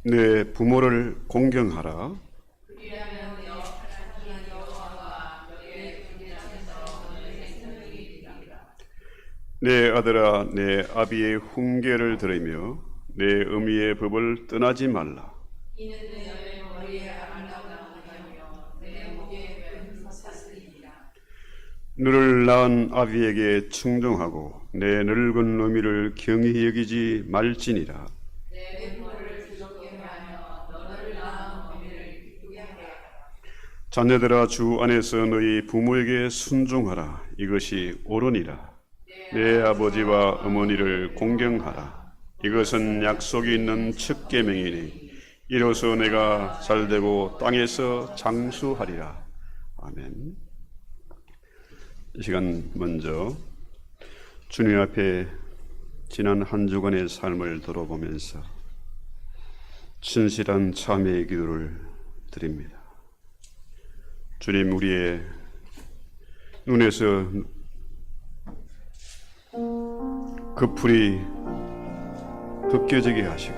내 부모를 공경하라. 내 아들아, 내 아비의 훈계를 들으며 내 어미의 법을 떠나지 말라. 너를 낳은 아비에게 충정하고 내 늙은 어미를 경히 여기지 말지니라. 자녀들아, 주 안에서 너희 부모에게 순종하라. 이것이 옳으니라. 내 아버지와 어머니를 공경하라. 이것은 약속이 있는 첫 계명이니 이로써 내가 잘되고 땅에서 장수하리라. 아멘. 이 시간 먼저 주님 앞에 지난 한 주간의 삶을 돌아보면서 진실한 참회의 기도를 드립니다. 주님, 우리의 눈에서 그 풀이 벗겨지게 하시고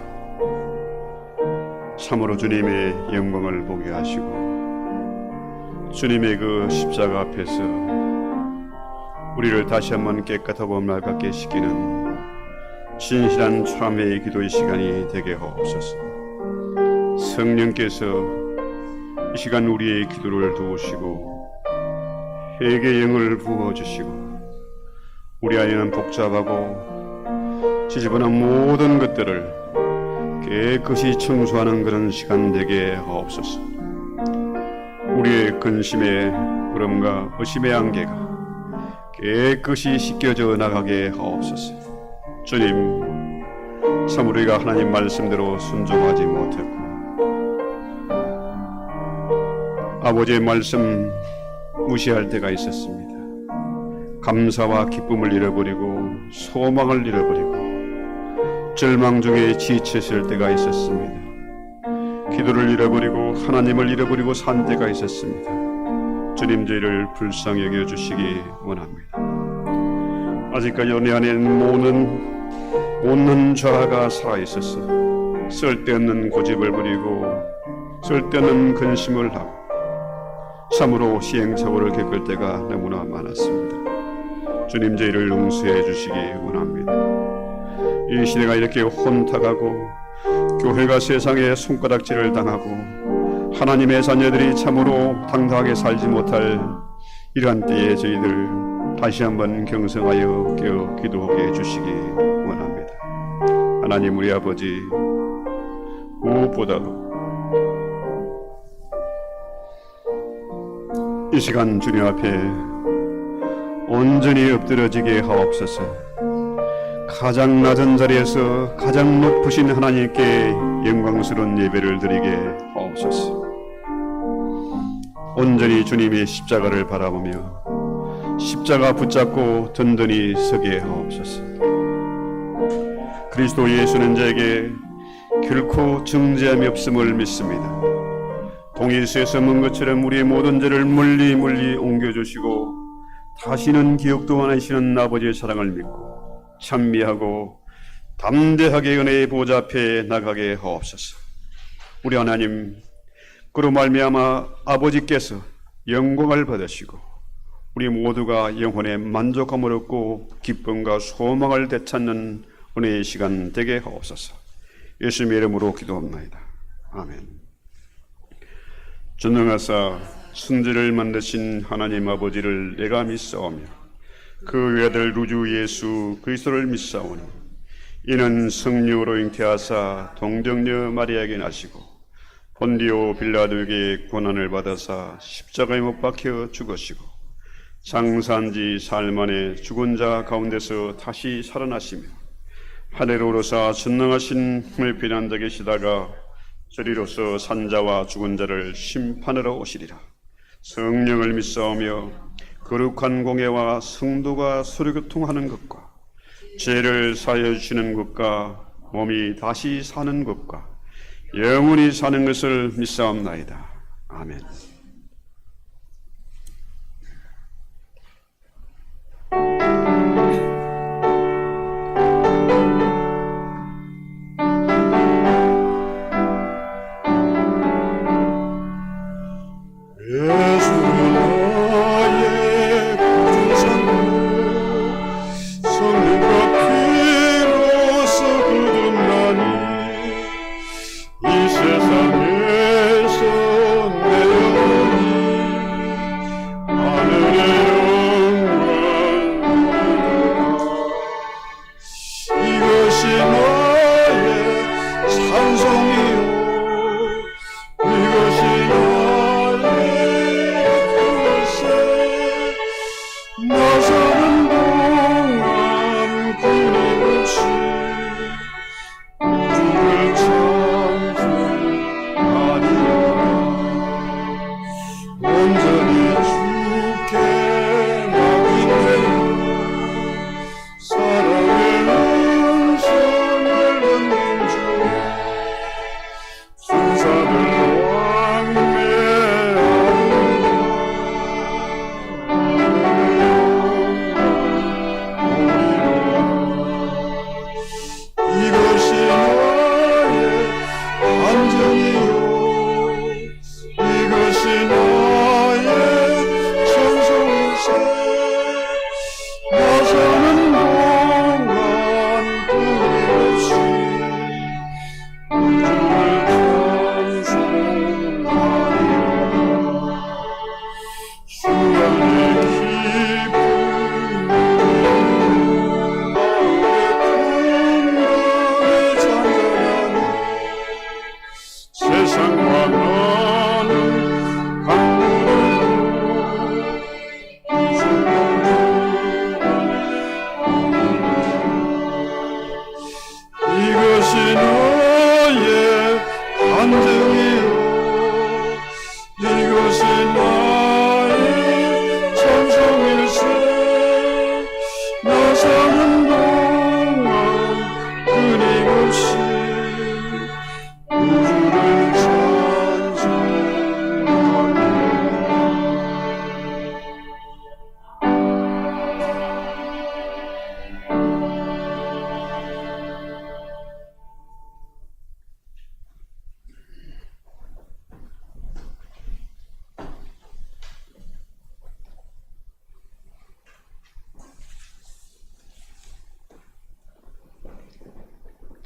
참으로 주님의 영광을 보게 하시고 주님의 그 십자가 앞에서 우리를 다시 한번 깨끗하고 맑게 시키는 진실한 참회의 기도의 시간이 되게 하옵소서. 성령께서 이 시간 우리의 기도를 도우시고 회개의 영을 부어주시고 우리 안에는 복잡하고 지저분한 모든 것들을 깨끗이 청소하는 그런 시간 되게 하옵소서. 우리의 근심의 부름과 의심의 안개가 깨끗이 씻겨져 나가게 하옵소서. 주님, 참 우리가 하나님 말씀대로 순종하지 못했고 아버지의 말씀 무시할 때가 있었습니다. 감사와 기쁨을 잃어버리고 소망을 잃어버리고 절망 중에 지쳤을 때가 있었습니다. 기도를 잃어버리고 하나님을 잃어버리고 산 때가 있었습니다. 주님, 저희를 불쌍히 여겨주시기 원합니다. 아직까지도 내 안에는 모든 자아가 살아있어서 쓸데없는 고집을 부리고 쓸데없는 근심을 하고 참으로 시행착오를 겪을 때가 너무나 많았습니다. 주님, 저희를 용서해 주시기 원합니다. 이 시대가 이렇게 혼탁하고 교회가 세상에 손가락질을 당하고 하나님의 자녀들이 참으로 당당하게 살지 못할 이러한 때에 저희들 다시 한번 경성하여 깨어 기도하게 해주시기 원합니다. 하나님, 우리 아버지, 무엇보다도 이 시간 주님 앞에 온전히 엎드러지게 하옵소서. 가장 낮은 자리에서 가장 높으신 하나님께 영광스러운 예배를 드리게 하옵소서. 온전히 주님의 십자가를 바라보며 십자가 붙잡고 든든히 서게 하옵소서. 그리스도 예수는 자에게 결코 정죄함이 없음을 믿습니다. 동일서에서 문 것처럼 우리의 모든 죄를 멀리 옮겨주시고 다시는 기억도 안 하시는 아버지의 사랑을 믿고 찬미하고 담대하게 은혜의 보좌 앞에 나가게 하옵소서. 우리 하나님, 그로 말미암아 아버지께서 영광을 받으시고 우리 모두가 영혼의 만족함을 얻고 기쁨과 소망을 되찾는 은혜의 시간 되게 하옵소서. 예수님의 이름으로 기도합나이다. 아멘. 전능하사 천지를 만드신 하나님 아버지를 내가 믿사오며 그 외아들 우주 예수 그리스도를 믿사오니 이는 성령으로 잉태하사 동정녀 마리아에게 나시고 본디오 빌라도에게 고난을 받아사 십자가에 못 박혀 죽으시고 장사한지 사흘 만에 죽은 자 가운데서 다시 살아나시며 하늘로 오르사 전능하신 힘을 비난자 계시다가 저리로서 산자와 죽은 자를 심판하러 오시리라. 성령을 믿사오며 거룩한 공예와 성도가 서로교통하는 것과 죄를 사하여 주시는 것과 몸이 다시 사는 것과 영원히 사는 것을 믿사옵나이다. 아멘.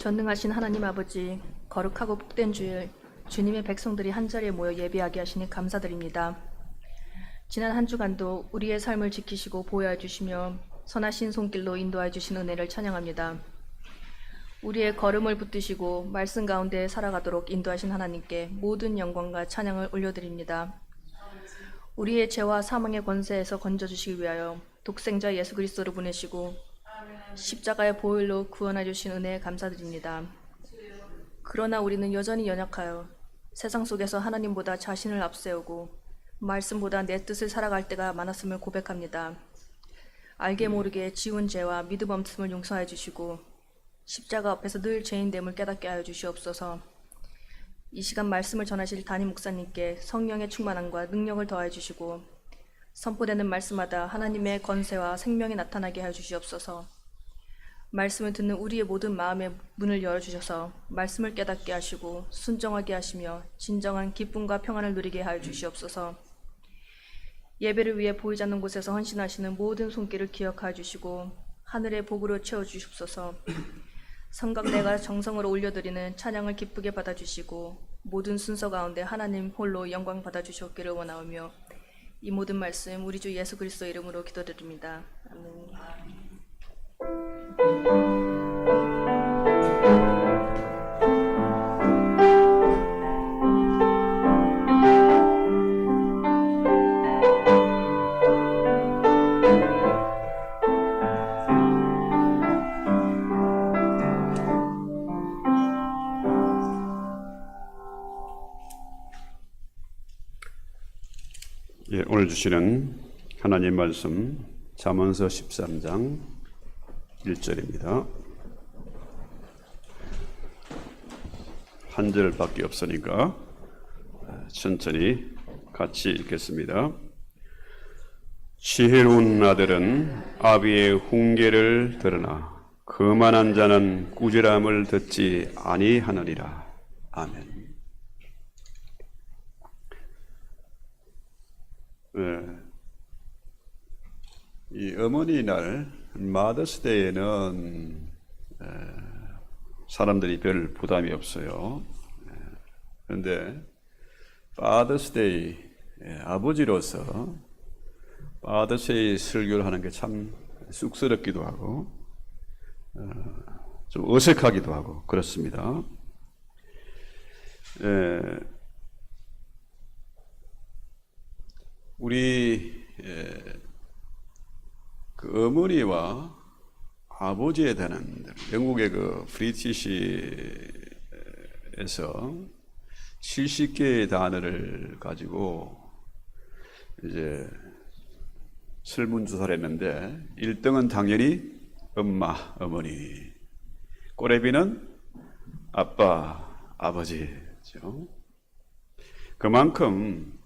전능하신 하나님 아버지, 거룩하고 복된 주일, 주님의 백성들이 한자리에 모여 예배하게 하시니 감사드립니다. 지난 한 주간도 우리의 삶을 지키시고 보호해 주시며 선하신 손길로 인도해 주신 은혜를 찬양합니다. 우리의 걸음을 붙드시고 말씀 가운데 살아가도록 인도하신 하나님께 모든 영광과 찬양을 올려드립니다. 우리의 죄와 사망의 권세에서 건져주시기 위하여 독생자 예수 그리스도를 보내시고 십자가의 보혈로 구원해 주신 은혜에 감사드립니다. 그러나 우리는 여전히 연약하여 세상 속에서 하나님보다 자신을 앞세우고 말씀보다 내 뜻을 살아갈 때가 많았음을 고백합니다. 알게 모르게 지은 죄와 믿음 없음을 용서해 주시고 십자가 앞에서 늘 죄인됨을 깨닫게 하여 주시옵소서. 이 시간 말씀을 전하실 담임 목사님께 성령의 충만함과 능력을 더해 주시고 선포되는 말씀마다 하나님의 권세와 생명이 나타나게 하여 주시옵소서. 말씀을 듣는 우리의 모든 마음의 문을 열어주셔서 말씀을 깨닫게 하시고 순종하게 하시며 진정한 기쁨과 평안을 누리게 하여 주시옵소서. 예배를 위해 보이지 않는 곳에서 헌신하시는 모든 손길을 기억하여 주시고 하늘의 복으로 채워주시옵소서. 성곽 내가 정성으로 올려드리는 찬양을 기쁘게 받아주시고 모든 순서 가운데 하나님 홀로 영광 받아주셨기를 원하오며 이 모든 말씀 우리 주 예수 그리스도 이름으로 기도드립니다. 아멘. 예, 오늘 주시는 하나님 말씀 잠언서 13장 1절입니다. 한 절밖에 없으니까 천천히 같이 읽겠습니다. 지혜로운 아들은 아비의 훈계를 들으나 거만한 자는 꾸지람을 듣지 아니하느니라. 아멘. 이 어머니날 마더스데이에는 사람들이 별 부담이 없어요. 그런데 파더스데이, 아버지로서 파더스데이 설교를 하는 게 참 쑥스럽기도 하고 좀 어색하기도 하고 그렇습니다. 우리 그 어머니와 아버지에 대한 영국의 그 브리티시에서 70개의 단어를 가지고 이제 설문조사를 했는데 1등은 당연히 엄마, 어머니, 꼬레비는 아빠, 아버지죠. 그만큼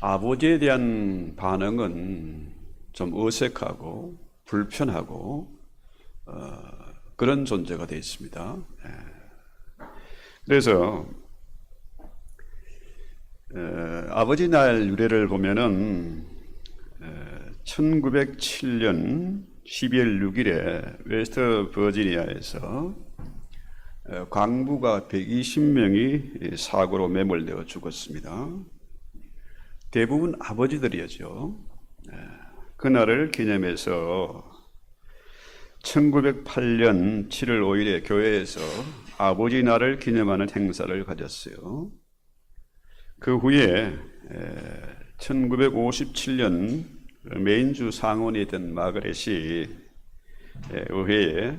아버지에 대한 반응은 좀 어색하고 불편하고 그런 존재가 되어 있습니다. 그래서 아버지 날 유래를 보면은 1907년 12월 6일에 웨스트 버지니아에서 광부가 120명이 사고로 매몰되어 죽었습니다. 대부분 아버지들이었죠. 그날을 기념해서 1908년 7월 5일에 교회에서 아버지 날을 기념하는 행사를 가졌어요. 그 후에 1957년 메인주 상원이 된 마거렛이 의회에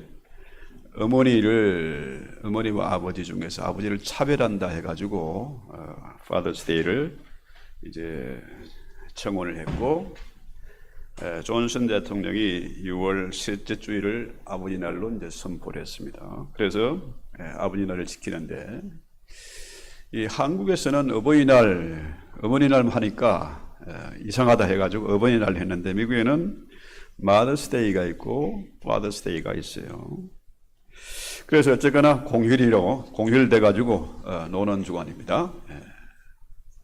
어머니와 아버지 중에서 아버지를 차별한다 해가지고 Father's Day를 이제 청원을 했고 존슨 대통령이 6월 셋째 주일을 아버지 날로 이제 선포를 했습니다. 그래서 아버지 날을 지키는데 이 한국에서는 어머니날 하니까 이상하다 해가지고 어머니날 했는데 미국에는 Mother's Day가 있고 Father's Day가 있어요. 그래서 어쨌거나 공휴일돼 가지고 노는 주간입니다.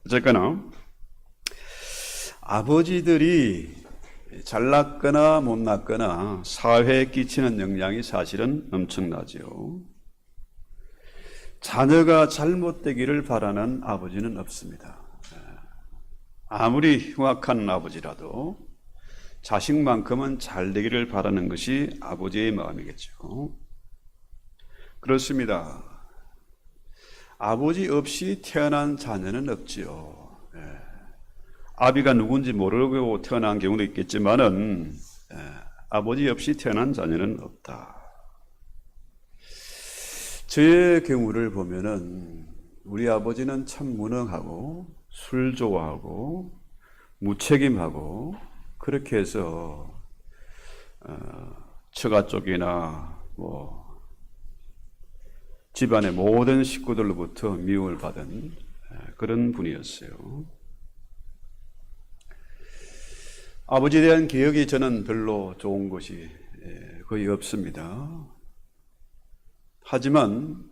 어쨌거나 아버지들이 잘났거나 못났거나 사회에 끼치는 영향이 사실은 엄청나죠. 자녀가 잘못되기를 바라는 아버지는 없습니다. 아무리 흉악한 아버지라도 자식만큼은 잘 되기를 바라는 것이 아버지의 마음이겠죠. 그렇습니다. 아버지 없이 태어난 자녀는 없지요. 아비가 누군지 모르고 태어난 경우도 있겠지만은 아버지 없이 태어난 자녀는 없다. 저의 경우를 보면은 우리 아버지는 참 무능하고 술 좋아하고 무책임하고 그렇게 해서 처가 쪽이나 집안의 모든 식구들로부터 미움을 받은 그런 분이었어요. 아버지에 대한 기억이 저는 별로 좋은 것이 거의 없습니다. 하지만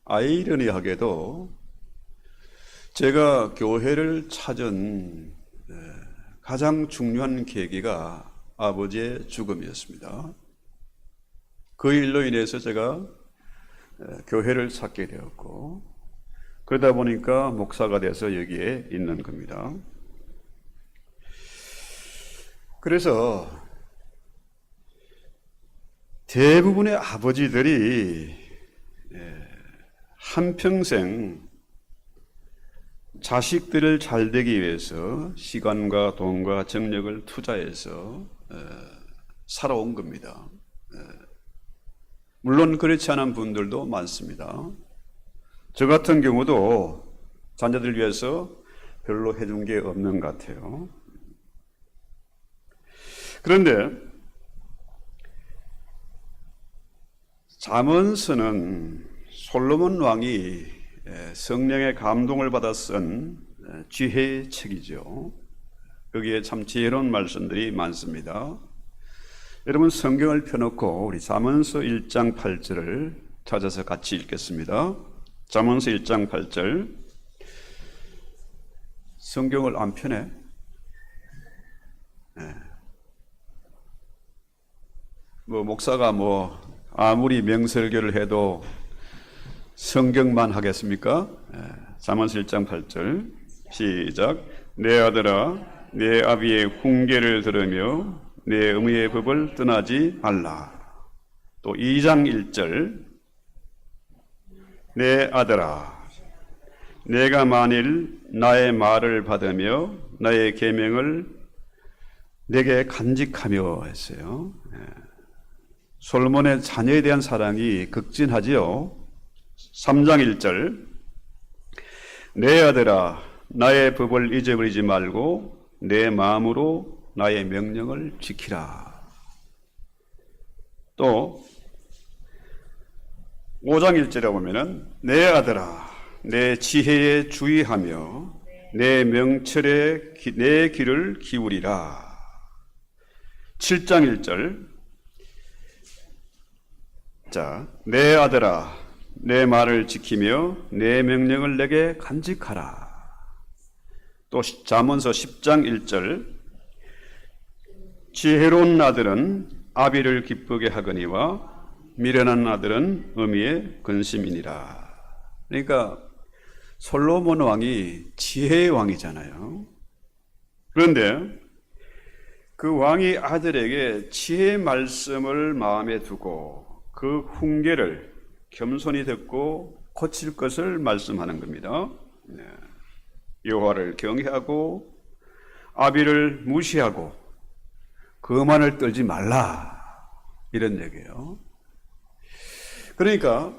아이러니하게도 제가 교회를 찾은 가장 중요한 계기가 아버지의 죽음이었습니다. 그 일로 인해서 제가 교회를 찾게 되었고, 그러다 보니까 목사가 돼서 여기에 있는 겁니다. 그래서 대부분의 아버지들이 한평생 자식들을 잘 되기 위해서 시간과 돈과 정력을 투자해서 살아온 겁니다. 물론 그렇지 않은 분들도 많습니다. 저 같은 경우도 자녀들 위해서 별로 해준 게 없는 것 같아요. 그런데 잠언서는 솔로몬 왕이 성령의 감동을 받아 쓴 지혜의 책이죠. 거기에 참 지혜로운 말씀들이 많습니다. 여러분 성경을 펴놓고 우리 잠언서 1장 8절을 찾아서 같이 읽겠습니다. 잠언서 1장 8절. 성경을 안 펴네? 목사가 아무리 명설교를 해도 성경만 하겠습니까? 잠언서 1장 8절 시작. 내 아들아 내 아비의 훈계를 들으며 내 어머니의 법을 떠나지 말라. 또 2장 1절 내 아들아 내가 만일 나의 말을 받으며 나의 계명을 내게 간직하며 했어요. 솔로몬의 자녀에 대한 사랑이 극진하지요. 3장 1절 내 아들아 나의 법을 잊어버리지 말고 내 마음으로 나의 명령을 지키라. 또 5장 1절에 보면은 내 아들아 내 지혜에 주의하며 내 명철에 내 귀를 기울이라. 7장 1절 자, 내 아들아 내 말을 지키며 내 명령을 내게 간직하라. 또 잠언서 10장 1절 지혜로운 아들은 아비를 기쁘게 하거니와 미련한 아들은 어미의 근심이니라. 그러니까 솔로몬 왕이 지혜의 왕이잖아요. 그런데 그 왕이 아들에게 지혜의 말씀을 마음에 두고 그 훈계를 겸손히 듣고 고칠 것을 말씀하는 겁니다. 여호와를 경외하고 아비를 무시하고 거만을 떨지 말라, 이런 얘기예요. 그러니까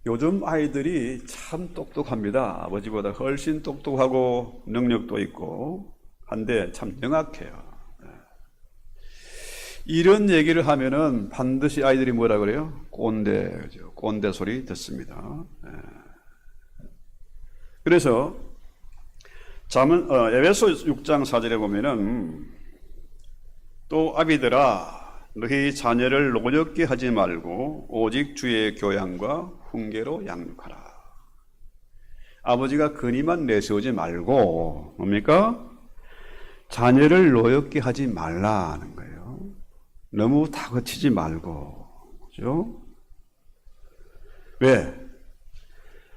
요즘 아이들이 참 똑똑합니다. 아버지보다 훨씬 똑똑하고 능력도 있고 한데 참 영악해요. 이런 얘기를 하면은 반드시 아이들이 뭐라 그래요? 꼰대, 꼰대 소리 듣습니다. 그래서 에베소 6장 4절에 보면은 또 아비들아 너희 자녀를 노엽게 하지 말고 오직 주의 교양과 훈계로 양육하라. 아버지가 근위만 내세우지 말고 뭡니까? 자녀를 노엽게 하지 말라는 거예요. 너무 다그치지 말고, 그죠? 왜?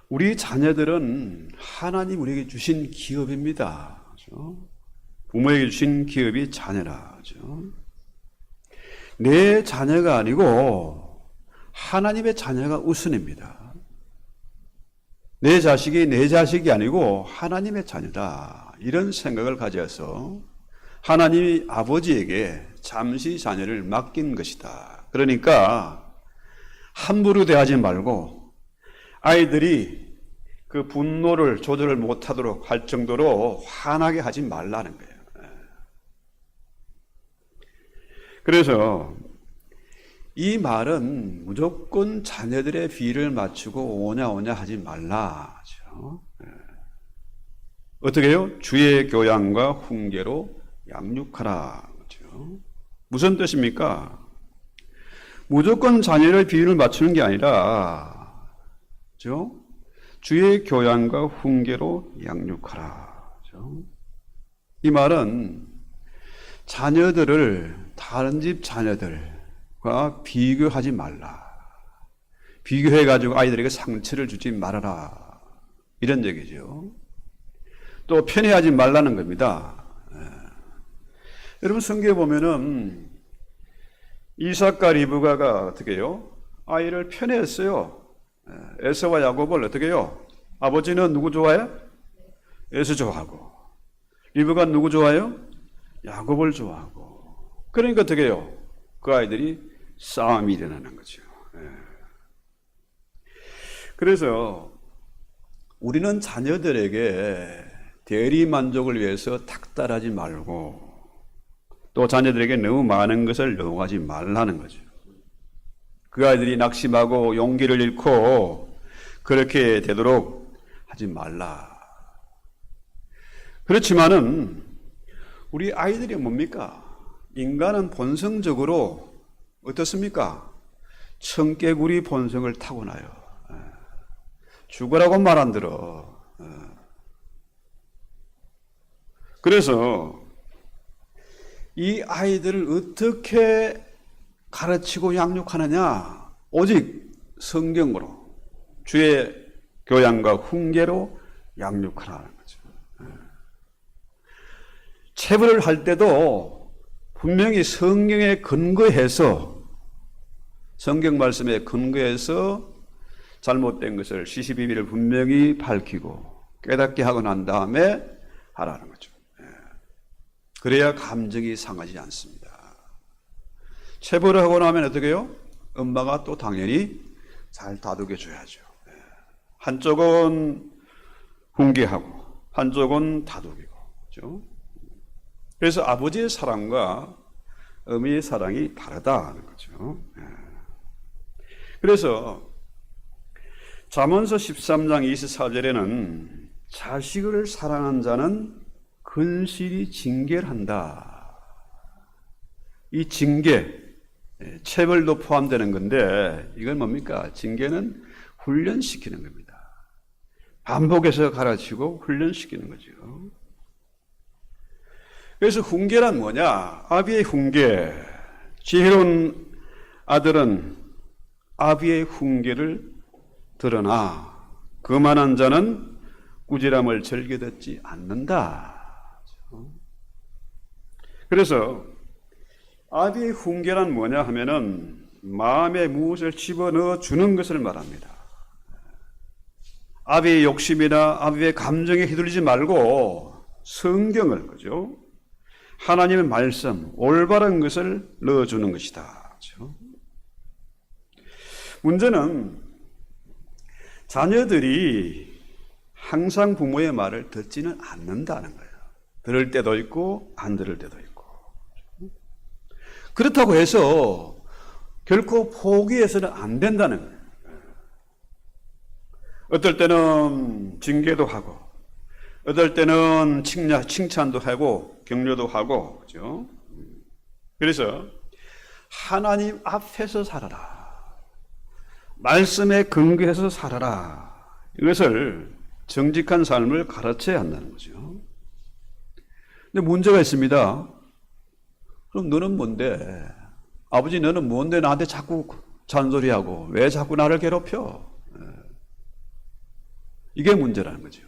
우리 자녀들은 하나님 우리에게 주신 기업입니다. 그죠? 부모에게 주신 기업이 자녀라죠. 내 자녀가 아니고 하나님의 자녀가 우선입니다. 내 자식이 내 자식이 아니고 하나님의 자녀다. 이런 생각을 가져서 하나님이 아버지에게 잠시 자녀를 맡긴 것이다. 그러니까 함부로 대하지 말고 아이들이 그 분노를 조절을 못하도록 할 정도로 화나게 하지 말라는 거예요. 그래서 이 말은 무조건 자녀들의 비를 맞추고 오냐 하지 말라죠. 어떻게 해요? 주의 교양과 훈계로 양육하라. 그렇죠? 무슨 뜻입니까? 무조건 자녀의 비율을 맞추는 게 아니라, 그렇죠? 주의 교양과 훈계로 양육하라. 그렇죠? 이 말은 자녀들을 다른 집 자녀들과 비교하지 말라. 비교해가지고 아이들에게 상처를 주지 말아라. 이런 얘기죠. 또 편애하지 말라는 겁니다. 여러분 성경에 보면은 이삭과 리브가가 어떻게 해요? 아이를 편애했어요. 에서와 야곱을 어떻게 해요? 아버지는 누구 좋아해? 에서 좋아하고, 리브가 누구 좋아해요? 야곱을 좋아하고. 그러니까 어떻게 해요? 그 아이들이 싸움이 일어나는 거죠. 그래서 우리는 자녀들에게 대리 만족을 위해서 탁달하지 말고, 또 자녀들에게 너무 많은 것을 요구하지 말라는 거죠. 그 아이들이 낙심하고 용기를 잃고 그렇게 되도록 하지 말라. 그렇지만은 우리 아이들이 뭡니까? 인간은 본성적으로 어떻습니까? 청개구리 본성을 타고나요. 죽으라고 말 안 들어. 그래서 이 아이들을 어떻게 가르치고 양육하느냐? 오직 성경으로, 주의 교양과 훈계로 양육하라는 거죠. 체벌을 할 때도 분명히 성경에 근거해서, 성경 말씀에 근거해서 잘못된 것을 시시비비를 분명히 밝히고 깨닫게 하고 난 다음에 하라는 거죠. 그래야 감정이 상하지 않습니다. 체벌을 하고 나면 어떻게 해요? 엄마가 또 당연히 잘 다독여 줘야죠. 한쪽은 훈계하고 한쪽은 다독이고. 그렇죠? 그래서 아버지의 사랑과 어머니의 사랑이 다르다는 거죠. 그래서 잠언서 13장 24절에는 자식을 사랑하는 자는 근실히 징계를 한다. 이 징계, 체벌도 포함되는 건데 이건 뭡니까? 징계는 훈련시키는 겁니다. 반복해서 가르치고 훈련시키는 거죠. 그래서 훈계란 뭐냐? 아비의 훈계. 지혜로운 아들은 아비의 훈계를 들으나 거만한 자는 꾸지람을 즐겨 듣지 않는다. 그래서 아비의 훈계란 뭐냐 하면은 마음에 무엇을 집어넣어 주는 것을 말합니다. 아비의 욕심이나 아비의 감정에 휘둘리지 말고 성경을, 그죠? 하나님의 말씀, 올바른 것을 넣어주는 것이다. 그죠? 문제는 자녀들이 항상 부모의 말을 듣지는 않는다는 거예요. 들을 때도 있고 안 들을 때도 있고. 그렇다고 해서 결코 포기해서는 안 된다는 거예요. 어떨 때는 징계도 하고, 어떨 때는 칭찬도 하고, 격려도 하고, 그죠? 그래서 하나님 앞에서 살아라. 말씀에 근거해서 살아라. 이것을 정직한 삶을 가르쳐야 한다는 거죠. 근데 문제가 있습니다. 그럼 너는 뭔데? 아버지 너는 뭔데 나한테 자꾸 잔소리하고 왜 자꾸 나를 괴롭혀? 이게 문제라는 거죠.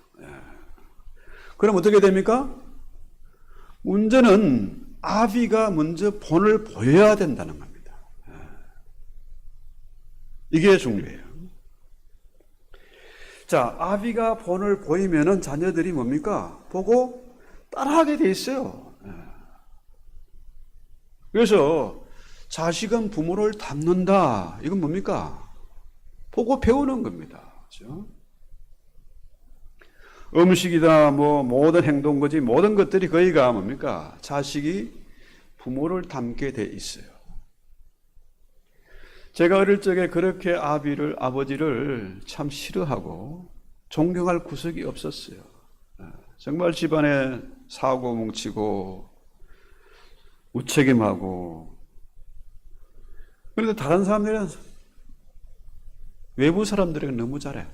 그럼 어떻게 됩니까? 문제는 아비가 먼저 본을 보여야 된다는 겁니다. 이게 중요해요. 자, 아비가 본을 보이면은 자녀들이 뭡니까? 보고 따라하게 돼 있어요. 그래서 자식은 부모를 닮는다. 이건 뭡니까? 보고 배우는 겁니다. 그렇죠? 음식이다, 모든 행동 거지, 모든 것들이 거의가 뭡니까? 자식이 부모를 닮게 돼 있어요. 제가 어릴 적에 그렇게 아버지를 참 싫어하고 존경할 구석이 없었어요. 정말 집안에 사고 뭉치고 무책임하고. 그런데 다른 사람들은, 외부 사람들은 너무 잘해.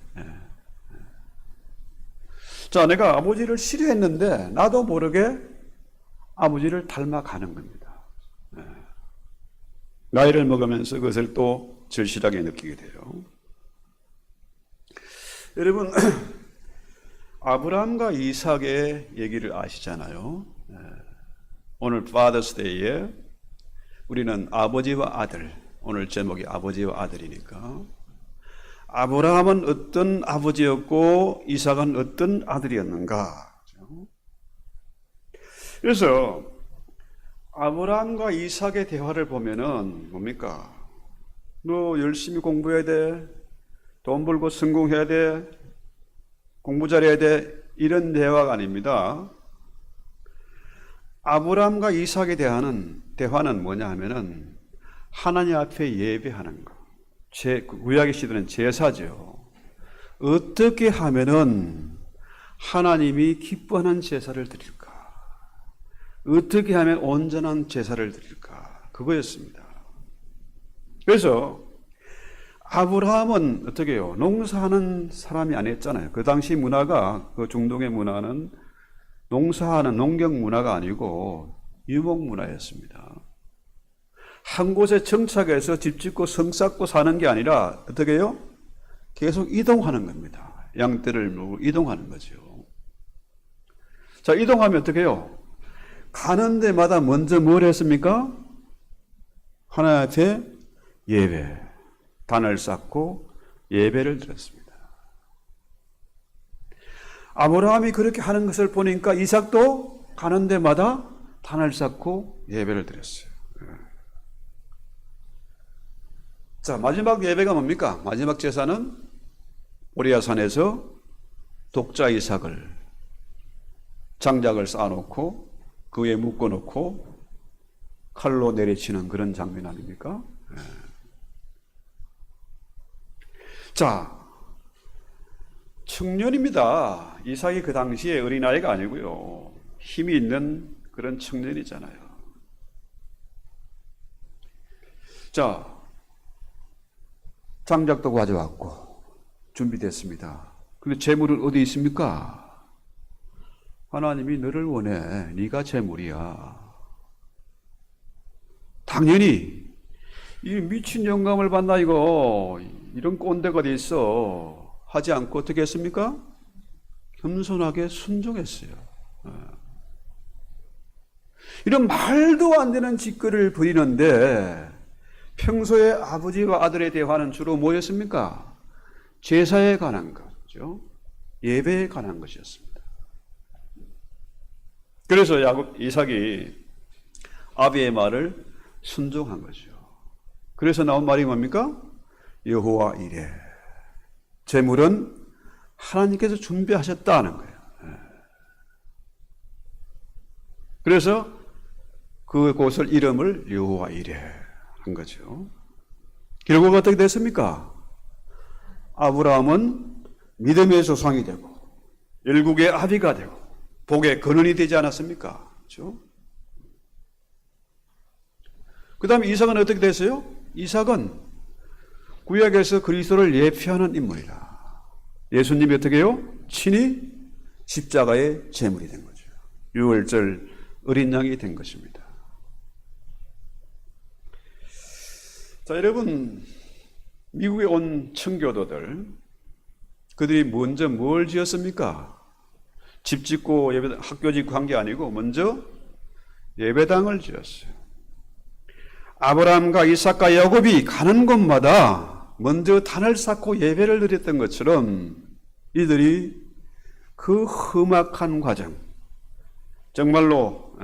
자, 내가 아버지를 싫어했는데 나도 모르게 아버지를 닮아가는 겁니다. 나이를 먹으면서 그것을 또 절실하게 느끼게 돼요. 여러분, 아브라함과 이삭의 얘기를 아시잖아요. 오늘 Father's Day에 우리는 아버지와 아들, 오늘 제목이 아버지와 아들이니까 아브라함은 어떤 아버지였고 이삭은 어떤 아들이었는가. 그래서 아브라함과 이삭의 대화를 보면은 뭡니까? 너 열심히 공부해야 돼. 돈 벌고 성공해야 돼. 공부 잘해야 돼. 이런 대화가 아닙니다. 아브라함과 이삭의 대화는 뭐냐 하면은 하나님 앞에 예배하는 거. 구약의 시대는 제사죠. 어떻게 하면은 하나님이 기뻐하는 제사를 드릴까? 어떻게 하면 온전한 제사를 드릴까? 그거였습니다. 그래서 아브라함은 어떻게 해요? 농사하는 사람이 아니었잖아요. 그 당시 문화가, 그 중동의 문화는 농사하는 농경 문화가 아니고 유목 문화였습니다. 한 곳에 정착해서 집 짓고 성 쌓고 사는 게 아니라 어떻게 해요? 계속 이동하는 겁니다. 양떼를 몰고 이동하는 거죠. 자, 이동하면 어떻게 해요? 가는 데마다 먼저 뭘 했습니까? 하나님 앞에 예배, 단을 쌓고 예배를 드렸습니다. 아브라함이 그렇게 하는 것을 보니까 이삭도 가는 데마다 단을 쌓고 예배를 드렸어요. 자, 마지막 예배가 뭡니까? 마지막 제사는 모리아산에서 독자 이삭을 장작을 쌓아놓고 그 위에 묶어놓고 칼로 내리치는 그런 장면 아닙니까? 자, 청년입니다. 이삭이 그 당시에 어린아이가 아니고요. 힘이 있는 그런 청년이잖아요. 자, 장작도 가져왔고 준비됐습니다. 근데 재물은 어디 있습니까? 하나님이 너를 원해. 네가 재물이야. 당연히 이 미친 영감을 받나 이거 이런 꼰대가 어디 있어 하지 않고 어떻게 했습니까? 겸손하게 순종했어요. 이런 말도 안 되는 짓거리를 부리는데 평소에 아버지와 아들의 대화는 주로 뭐였습니까? 제사에 관한 거죠. 예배에 관한 것이었습니다. 그래서 이삭이 아비의 말을 순종한 거죠. 그래서 나온 말이 뭡니까? 여호와 이레. 제물은 하나님께서 준비하셨다는 거예요. 그래서 그곳을 이름을 여호와 이레 한 거죠. 결국 어떻게 됐습니까? 아브라함은 믿음의 조상이 되고 열국의 아비가 되고 복의 근원이 되지 않았습니까? 그렇죠? 그 다음에 이삭은 어떻게 됐어요? 이삭은 구약에서 그리스도를 예표하는 인물이다. 예수님이 어떻게 해요? 친히 십자가의 제물이 된 거죠. 유월절 어린 양이 된 것입니다. 자, 여러분, 미국에 온 청교도들, 그들이 먼저 뭘 지었습니까? 집 짓고 학교 짓고 한 게 아니고 먼저 예배당을 지었어요. 아브라함과 이삭과 야곱이 가는 곳마다 먼저 단을 쌓고 예배를 드렸던 것처럼 이들이 그 험악한 과정, 정말로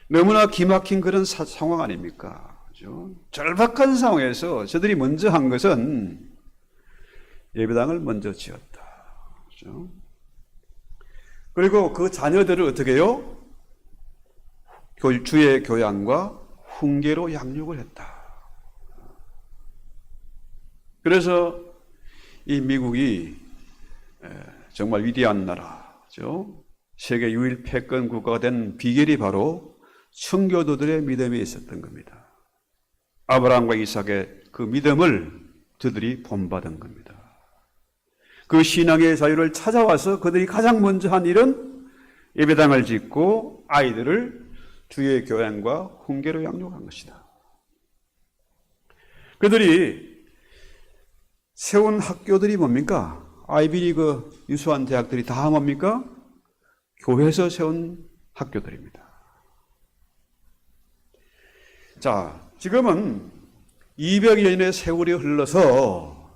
너무나 기막힌 그런 상황 아닙니까? 그렇죠? 절박한 상황에서 저들이 먼저 한 것은 예배당을 먼저 지었다. 그렇죠? 그리고 그 자녀들을 어떻게 해요? 주의 교양과 훈계로 양육을 했다. 그래서 이 미국이 정말 위대한 나라죠. 세계 유일 패권 국가가 된 비결이 바로 청교도들의 믿음에 있었던 겁니다. 아브라함과 이삭의 그 믿음을 그들이 본받은 겁니다. 그 신앙의 자유를 찾아와서 그들이 가장 먼저 한 일은 예배당을 짓고 아이들을 주의 교양과 훈계로 양육한 것이다. 그들이 세운 학교들이 뭡니까? 아이비리그 유수한 대학들이 다 뭡니까? 교회에서 세운 학교들입니다. 자, 지금은 200여 년의 세월이 흘러서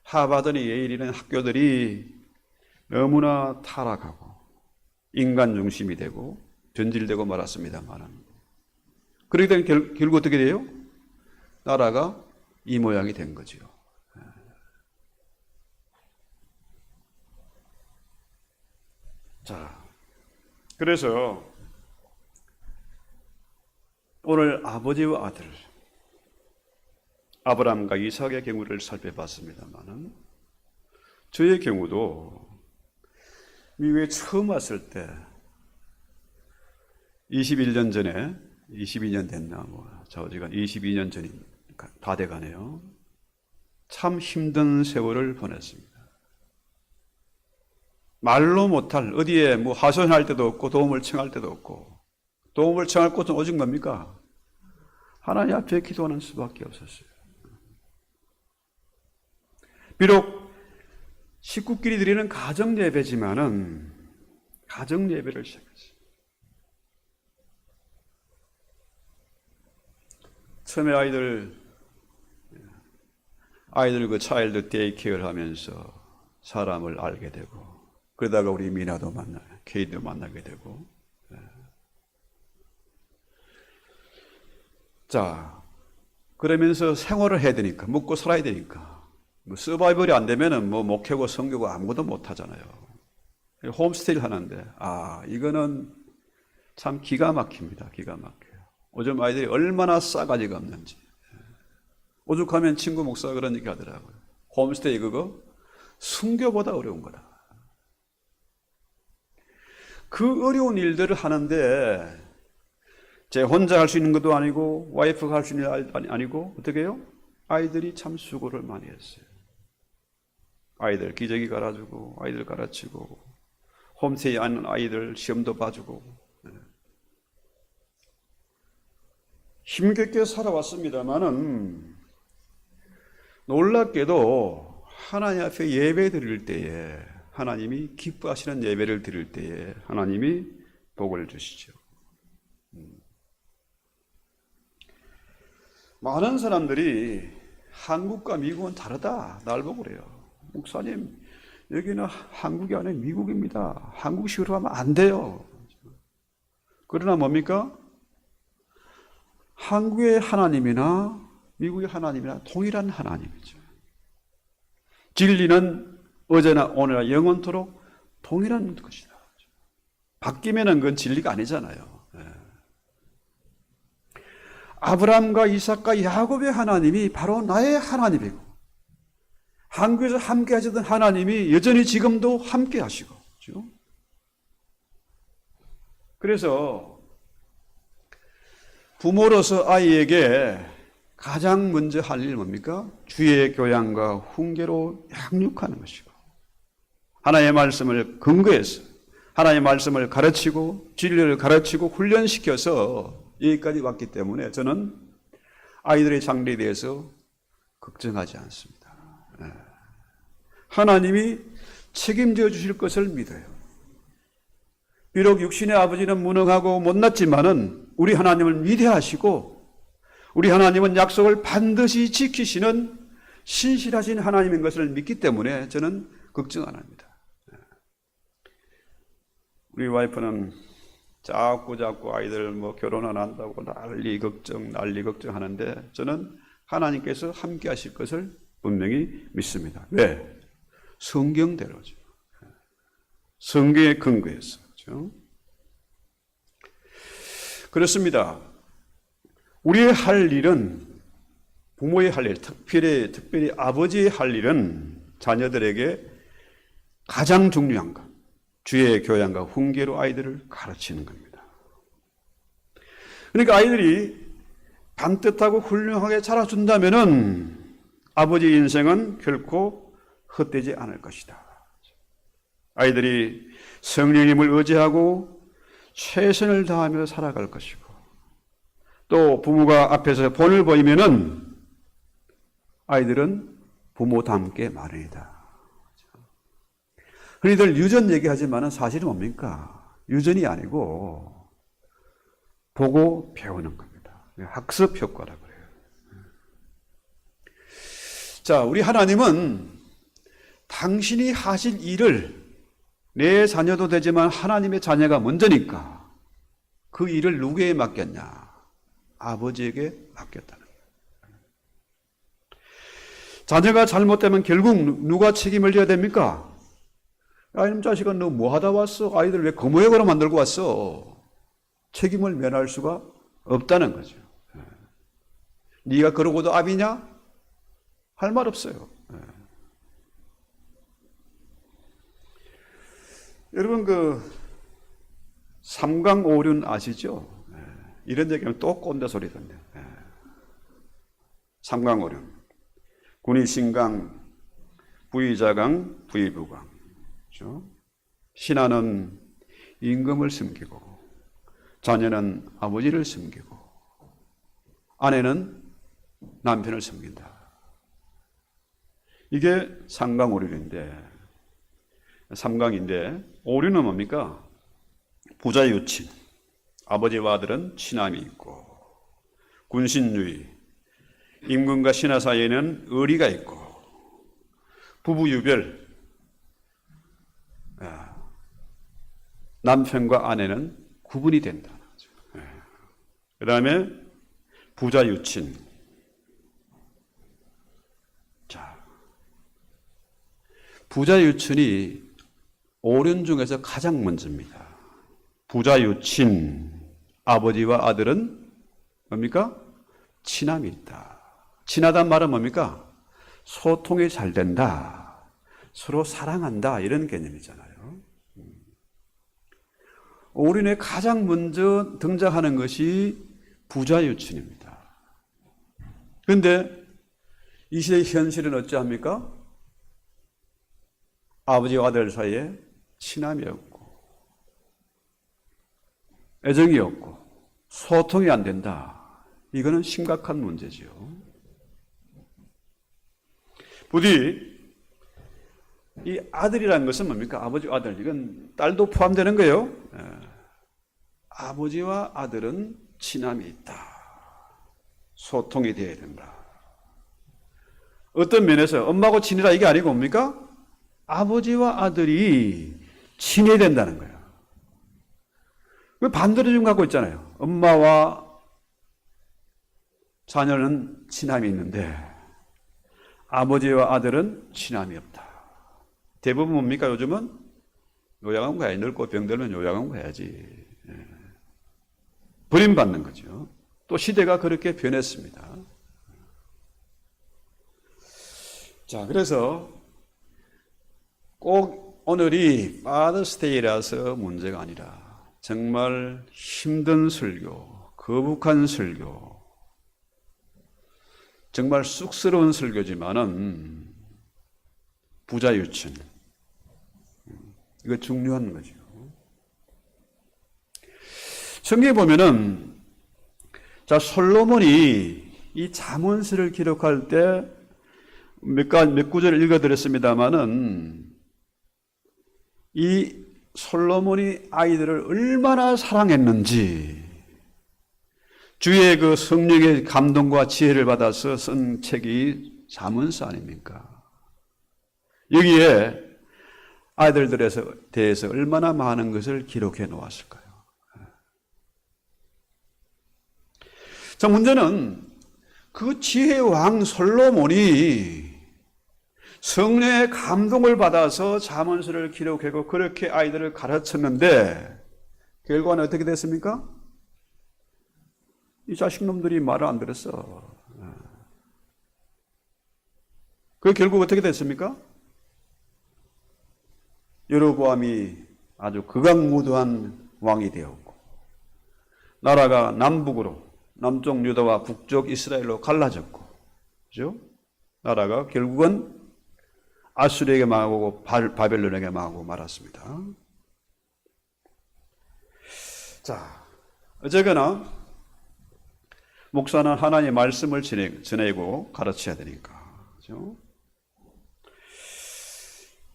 하버드니 예일이라는 학교들이 너무나 타락하고 인간 중심이 되고 변질되고 말았습니다만, 그렇게 되면 결국 어떻게 돼요? 나라가 이 모양이 된 거죠. 자, 그래서 오늘 아버지와 아들 아브라함과 이삭의 경우를 살펴봤습니다만, 저의 경우도 미국에 처음 왔을 때 21년 전에, 22년 됐나 좌우지간 22년 전이 다 돼가네요. 참 힘든 세월을 보냈습니다. 말로 못할, 어디에 하소연할 때도 없고 도움을 청할 때도 없고, 도움을 청할 곳은 오직 뭡니까? 하나님 앞에 기도하는 수밖에 없었어요. 비록 식구끼리 드리는 가정 예배지만은 가정 예배를 시작했어요. 처음에 아이들 그 차일드 데이케어를 하면서 사람을 알게 되고, 그러다가 우리 미나도 만나요. 케이도 만나게 되고. 자, 그러면서 생활을 해야 되니까, 먹고 살아야 되니까, 서바이벌이 안 되면은 목회고 선교고 아무것도 못 하잖아요. 홈스테이를 하는데, 이거는 참 기가 막힙니다. 기가 막혀요. 요즘 아이들이 얼마나 싸가지가 없는지. 오죽하면 친구 목사가 그런 얘기 하더라고요. 홈스테이 그거 순교보다 어려운 거다. 그 어려운 일들을 하는데 제 혼자 할 수 있는 것도 아니고 와이프가 할 수 있는 일 아니고 어떻게 해요? 아이들이 참 수고를 많이 했어요. 아이들 기저귀 갈아주고 아이들 가르치고 홈스테이 하는 아이들 시험도 봐주고 힘겹게 살아왔습니다마는 놀랍게도 하나님 앞에 예배 드릴 때에 하나님이 기뻐하시는 예배를 드릴 때에 하나님이 복을 주시죠. 많은 사람들이 한국과 미국은 다르다 날 보고 그래요. 목사님, 여기는 한국이 아니라 미국입니다. 한국식으로 하면 안 돼요. 그러나 뭡니까? 한국의 하나님이나 미국의 하나님이나 동일한 하나님이죠. 진리는 어제나 오늘나 영원토록 동일한 것이다. 바뀌면은 그건 진리가 아니잖아요. 아브라함과 이삭과 야곱의 하나님이 바로 나의 하나님이고, 한국에서 함께 하시던 하나님이 여전히 지금도 함께 하시고, 그렇죠? 그래서 부모로서 아이에게 가장 먼저 할 일 뭡니까? 주의 교양과 훈계로 양육하는 것이고, 하나님의 말씀을 근거해서 하나님의 말씀을 가르치고 진리를 가르치고 훈련시켜서 여기까지 왔기 때문에 저는 아이들의 장래에 대해서 걱정하지 않습니다. 하나님이 책임져 주실 것을 믿어요. 비록 육신의 아버지는 무능하고 못났지만은 우리 하나님은 위대하시고 우리 하나님은 약속을 반드시 지키시는 신실하신 하나님인 것을 믿기 때문에 저는 걱정 안 합니다. 우리 와이프는 자꾸 아이들 결혼 안 한다고 난리 걱정 하는데 저는 하나님께서 함께 하실 것을 분명히 믿습니다. 왜? 성경대로죠. 성경에 근거해서. 그렇죠? 그렇습니다. 우리의 할 일은, 부모의 할 일, 특별히 아버지의 할 일은 자녀들에게 가장 중요한 것, 주의 교양과 훈계로 아이들을 가르치는 겁니다. 그러니까 아이들이 반듯하고 훌륭하게 자라준다면은 아버지 인생은 결코 헛되지 않을 것이다. 아이들이 성령님을 의지하고 최선을 다하며 살아갈 것이고, 또 부모가 앞에서 본을 보이면은 아이들은 부모답게 마련이다. 흔히들 유전 얘기하지만 사실은 뭡니까? 유전이 아니고 보고 배우는 겁니다. 학습 효과라고 그래요. 자, 우리 하나님은 당신이 하실 일을 내 자녀도 되지만 하나님의 자녀가 먼저니까 그 일을 누구에게 맡겼냐? 아버지에게 맡겼다는 거예요. 자녀가 잘못되면 결국 누가 책임을 져야 됩니까? 야, 이놈 자식아, 너 뭐 하다 왔어? 아이들 왜 거모역으로 만들고 왔어? 책임을 면할 수가 없다는 거죠. 네가 그러고도 압이냐? 할 말 없어요. 여러분, 삼강오륜 아시죠? 이런 얘기하면 또 꼰대 소리 듣네. 삼강오륜. 군의신강, 부의자강, 부의부강. 그렇죠? 신하는 임금을 섬기고, 자녀는 아버지를 섬기고, 아내는 남편을 섬긴다. 이게 삼강오륜인데, 삼강인데, 오륜은 뭡니까? 부자유친. 아버지와 아들은 친함이 있고, 군신유의. 임금과 신하 사이에는 의리가 있고, 부부유별. 남편과 아내는 구분이 된다. 그 다음에 부자유친. 자, 부자유친이 오륜 중에서 가장 먼저입니다. 부자유친, 아버지와 아들은 뭡니까? 친함이 있다. 친하단 말은 뭡니까? 소통이 잘 된다. 서로 사랑한다. 이런 개념이잖아요. 오륜에 가장 먼저 등장하는 것이 부자유친입니다. 그런데 이 시대의 현실은 어찌합니까? 아버지와 아들 사이에 친함이 없고, 애정이 없고, 소통이 안 된다. 이거는 심각한 문제지요. 부디 이 아들이라는 것은 뭡니까? 아버지와 아들. 이건 딸도 포함되는 거예요. 아버지와 아들은 친함이 있다. 소통이 되어야 된다. 어떤 면에서 엄마하고 친이라 이게 아니고 뭡니까? 아버지와 아들이 친해야 된다는 거예요. 반대로 좀 갖고 있잖아요. 엄마와 자녀는 친함이 있는데 아버지와 아들은 친함이 없다. 대부분 뭡니까? 요즘은 요양원 가야지. 늙고 병들면 요양원 가야지. 버림받는 거죠. 또 시대가 그렇게 변했습니다. 자, 그래서 꼭 오늘이 파더스데이라서 문제가 아니라 정말 힘든 설교, 거북한 설교, 정말 쑥스러운 설교지만은 부자유친. 이거 중요한 거죠. 성경에 보면은, 자, 솔로몬이 이 잠언서를 기록할 때 몇 구절을 읽어드렸습니다만은, 이 솔로몬이 아이들을 얼마나 사랑했는지, 주의 그 성령의 감동과 지혜를 받아서 쓴 책이 잠언서 아닙니까? 여기에 아이들들에 대해서 얼마나 많은 것을 기록해 놓았을까요? 자, 문제는 그 지혜의 왕 솔로몬이 성령의 감동을 받아서 잠언서를 기록하고 그렇게 아이들을 가르쳤는데 결과는 어떻게 됐습니까? 이 자식놈들이 말을 안 들었어. 그 결국 어떻게 됐습니까? 여로보암이 아주 극악무도한 왕이 되었고 나라가 남북으로 남쪽 유다와 북쪽 이스라엘로 갈라졌고, 그죠? 나라가 결국은 아수르에게 망하고 바벨론에게 망하고 말았습니다. 자, 어쨌거나 목사는 하나님의 말씀을 전하고 가르쳐야 되니까, 그죠?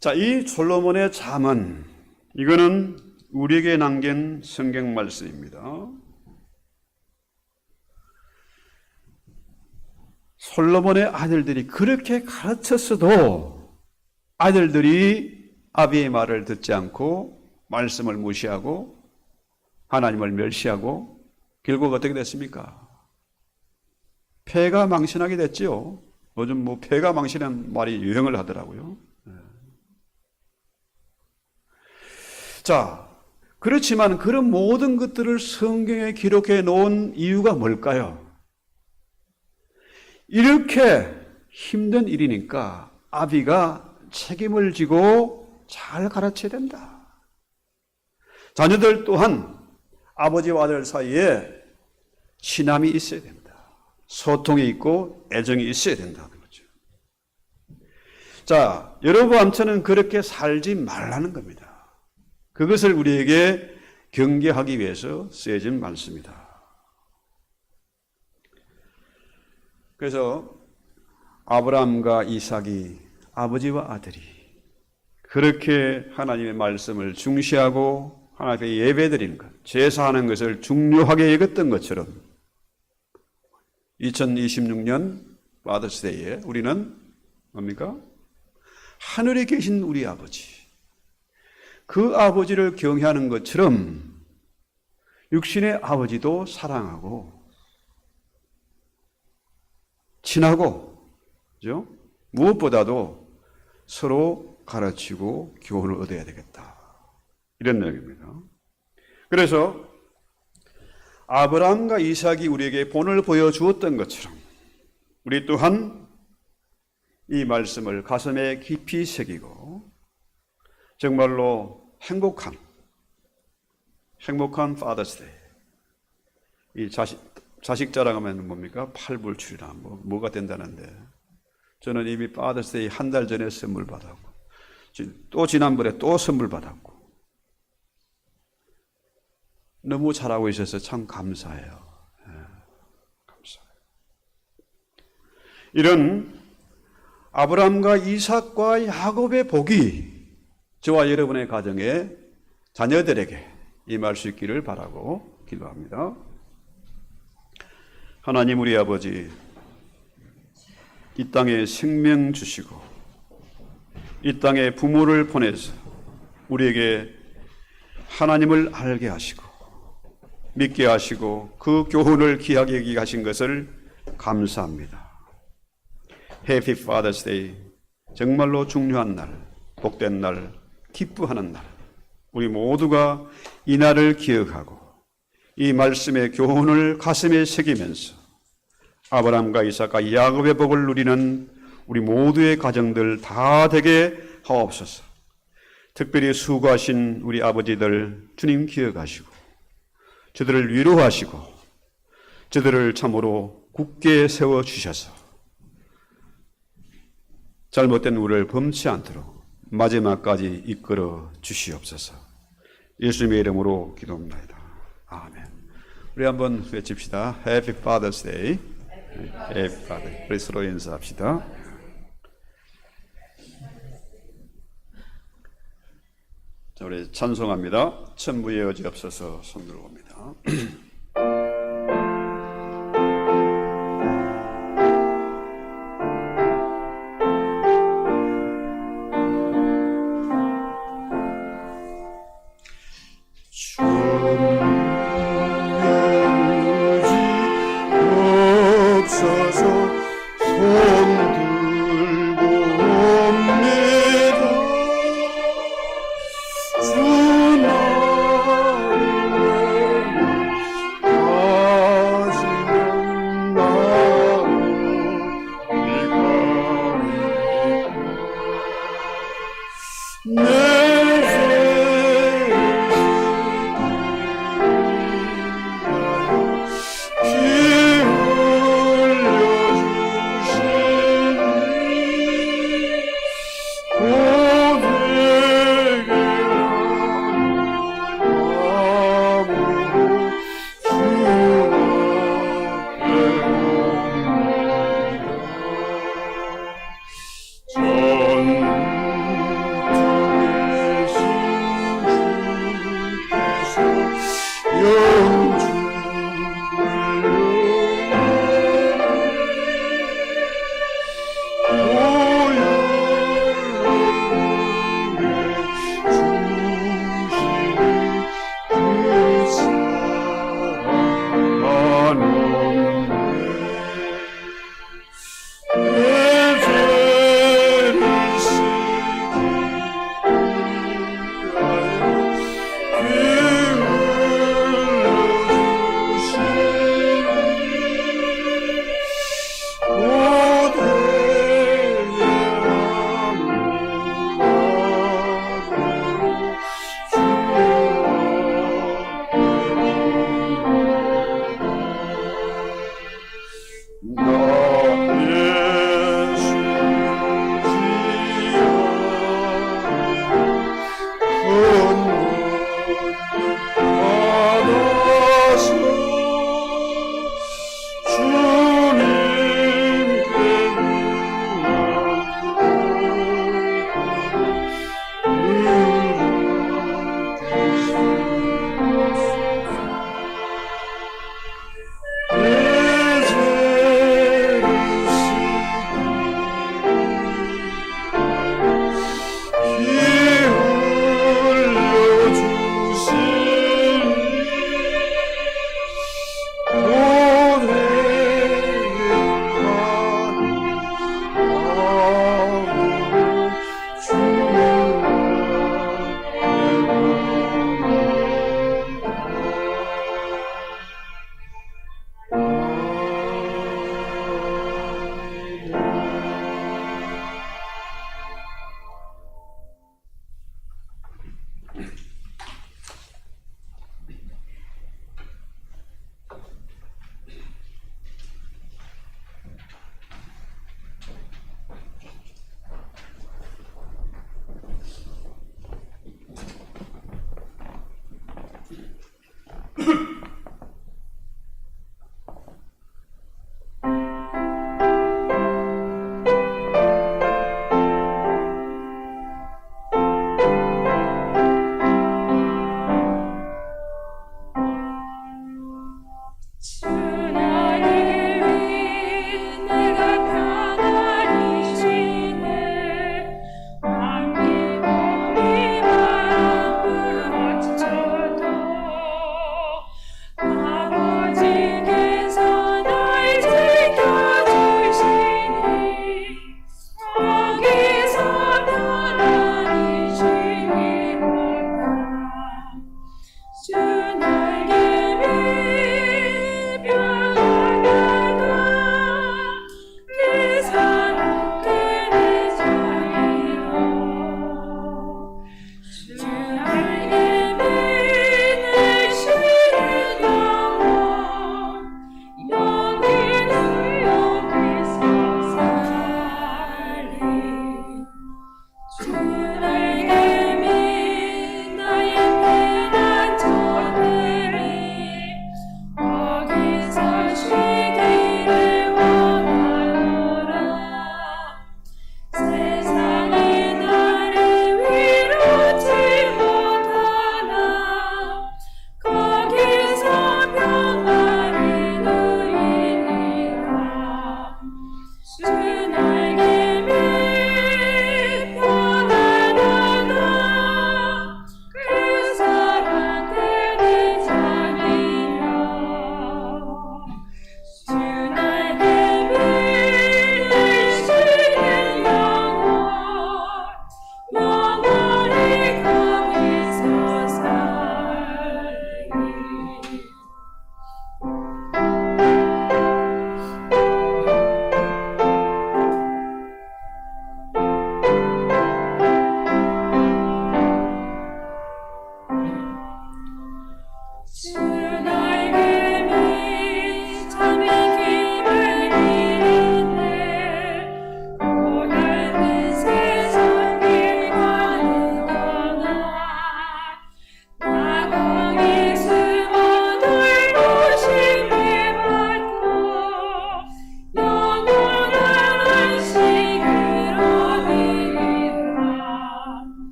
자, 이 솔로몬의 잠언, 이거는 우리에게 남긴 성경 말씀입니다. 솔로몬의 아들들이 그렇게 가르쳤어도 아들들이 아비의 말을 듣지 않고 말씀을 무시하고 하나님을 멸시하고 결국 어떻게 됐습니까? 폐가 망신하게 됐죠. 요즘 뭐 폐가 망신한 말이 유행을 하더라고요. 자, 그렇지만 그런 모든 것들을 성경에 기록해 놓은 이유가 뭘까요? 이렇게 힘든 일이니까 아비가 책임을 지고 잘 가르쳐야 된다. 자녀들 또한 아버지와 아들 사이에 친함이 있어야 된다. 소통이 있고 애정이 있어야 된다는 거죠. 자, 여러분한테는 그렇게 살지 말라는 겁니다. 그것을 우리에게 경계하기 위해서 쓰여진 말씀이다. 그래서 아브라함과 이삭이 아버지와 아들이 그렇게 하나님의 말씀을 중시하고 하나님께 예배드리는 것, 제사하는 것을 중요하게 여겼던 것처럼 2026년 파더스데이에 우리는 뭡니까? 하늘에 계신 우리 아버지, 그 아버지를 경외하는 것처럼 육신의 아버지도 사랑하고 친하고, 그죠? 무엇보다도 서로 가르치고 교훈을 얻어야 되겠다. 이런 내용입니다. 그래서 아브라함과 이삭이 우리에게 본을 보여주었던 것처럼 우리 또한 이 말씀을 가슴에 깊이 새기고 정말로 행복한 파더스데이, 이 자식 자랑하면 뭡니까? 팔불출이나 뭐가 된다는데 저는 이미 파더스데이 한 달 전에 선물 받았고 또 지난번에 또 선물 받았고 너무 잘하고 있어서 참 감사해요. 감사해요. 이런 아브라함과 이삭과 야곱의 복이 저와 여러분의 가정에 자녀들에게 임할 수 있기를 바라고 기도합니다. 하나님 우리 아버지, 이 땅에 생명 주시고 이 땅에 부모를 보내서 우리에게 하나님을 알게 하시고 믿게 하시고 그 교훈을 귀하게 여기게 하신 것을 감사합니다. Happy Father's Day, 정말로 중요한 날, 복된 날, 기뻐하는 날, 우리 모두가 이 날을 기억하고 이 말씀의 교훈을 가슴에 새기면서 아브라함과 이삭과 야곱의 복을 누리는 우리 모두의 가정들 다 되게 하옵소서. 특별히 수고하신 우리 아버지들 주님 기억하시고 저들을 위로하시고 저들을 참으로 굳게 세워주셔서 잘못된 우리를 범치 않도록 마지막까지 이끌어 주시옵소서. 예수님의 이름으로 기도합니다. 아멘. 우리 한번 외칩시다. Happy Father's Day. Happy Father's Day. 우리 서로 인사합시다. 자, 우리 찬송합니다. 천부의 여지 없어서 손 들어봅니다.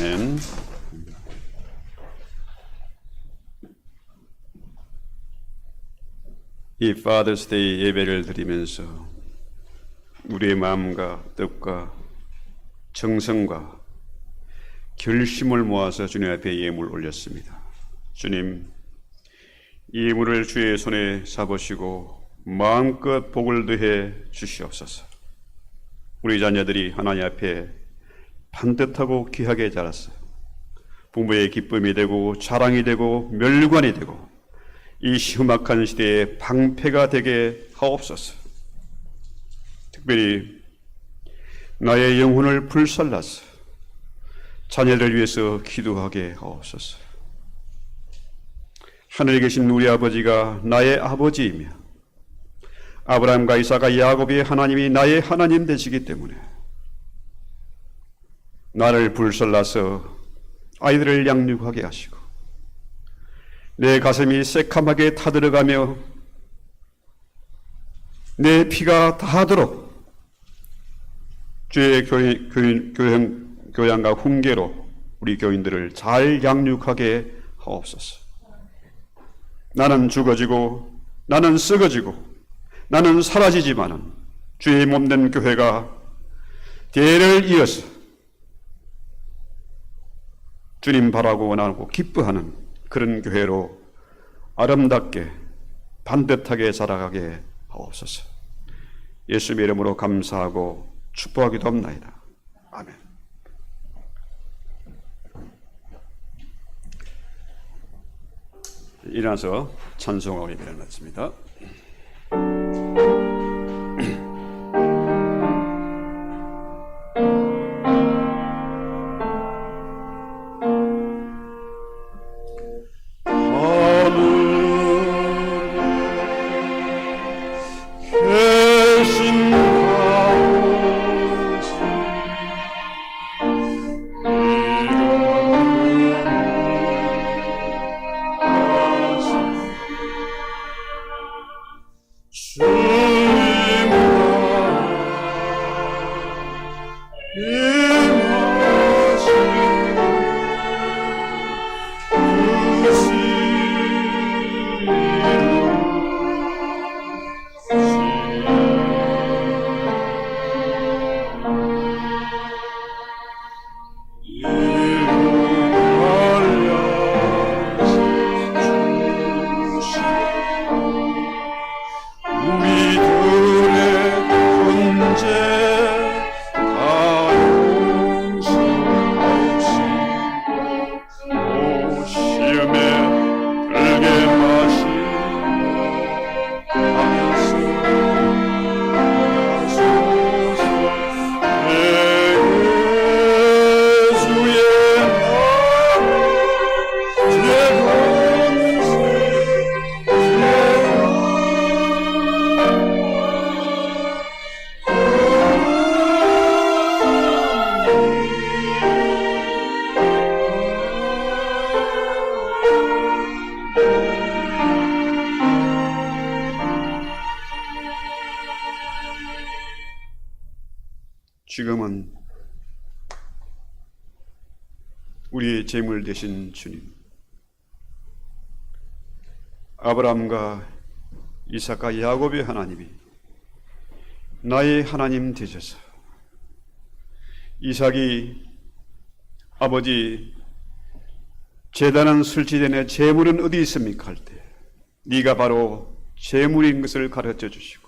아멘. 이 Father's Day 예배를 드리면서 우리의 마음과 뜻과 정성과 결심을 모아서 주님 앞에 예물 올렸습니다. 주님, 이 예물을 주의 손에 잡으시고 마음껏 복을 더해 주시옵소서. 우리 자녀들이 하나님 앞에 반듯하고 귀하게 자랐어 부모의 기쁨이 되고 자랑이 되고 멸관이 되고 이 흉악한 시대에 방패가 되게 하옵소서. 특별히 나의 영혼을 불살라서 자녀를 위해서 기도하게 하옵소서. 하늘에 계신 우리 아버지가 나의 아버지이며 아브라함과 이삭과 야곱의 하나님이 나의 하나님 되시기 때문에 나를 불살라서 아이들을 양육하게 하시고 내 가슴이 새카맣게 타들어가며 내 피가 다하도록 주의 교양과 훈계로 우리 교인들을 잘 양육하게 하옵소서. 나는 죽어지고 나는 썩어지고 나는 사라지지만은 주의 몸된 교회가 대를 이어서 주님 바라고 원하고 기뻐하는 그런 교회로 아름답게 반듯하게 자라가게 하옵소서. 예수님의 이름으로 감사하고 축복하기도 합나이다. 아멘. 일어나서 찬송하고 예배를 마칩니다. 지금은 우리의 제물 되신 주님, 아브라함과 이삭과 야곱의 하나님이 나의 하나님 되셔서 이삭이 아버지 제단은 설치되네 제물은 어디 있습니까? 할 때 네가 바로 제물인 것을 가르쳐 주시고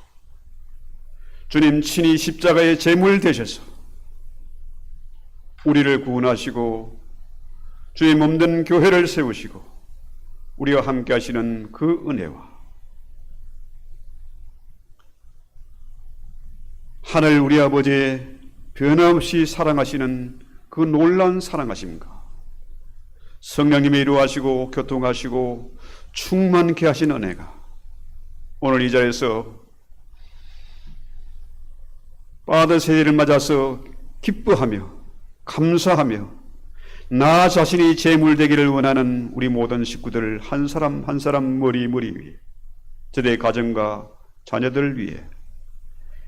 주님 친히 십자가의 제물 되셔서 우리를 구원하시고 주의 몸된 교회를 세우시고 우리와 함께 하시는 그 은혜와 하늘 우리 아버지의 변함없이 사랑하시는 그 놀라운 사랑하심과 성령님이 이루하시고 교통하시고 충만케 하신 은혜가 오늘 이 자리에서 빠드 세대를 맞아서 기뻐하며 감사하며 나 자신이 제물되기를 원하는 우리 모든 식구들 한 사람 한 사람 머리 위에 저들의 가정과 자녀들을 위해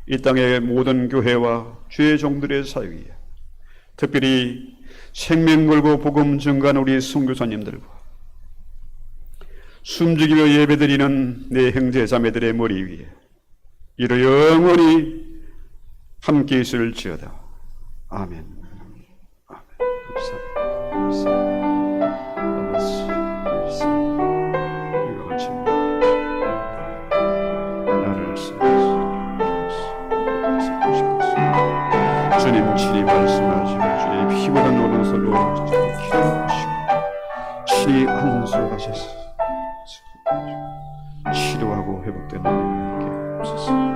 이 땅의 모든 교회와 주의 종들의 사역에 특별히 생명 걸고 복음 증거하는 우리 선교사님들과 숨죽이며 예배드리는 내 형제 자매들의 머리 위에 이로 영원히 함께 있을지어다. 아멘. 아멘. 주님 친히 말씀하시고 주님 피보다 오른손으로 기도하시고 친히 안수하셔서 치료하고 회복된 우리에게 없으시오.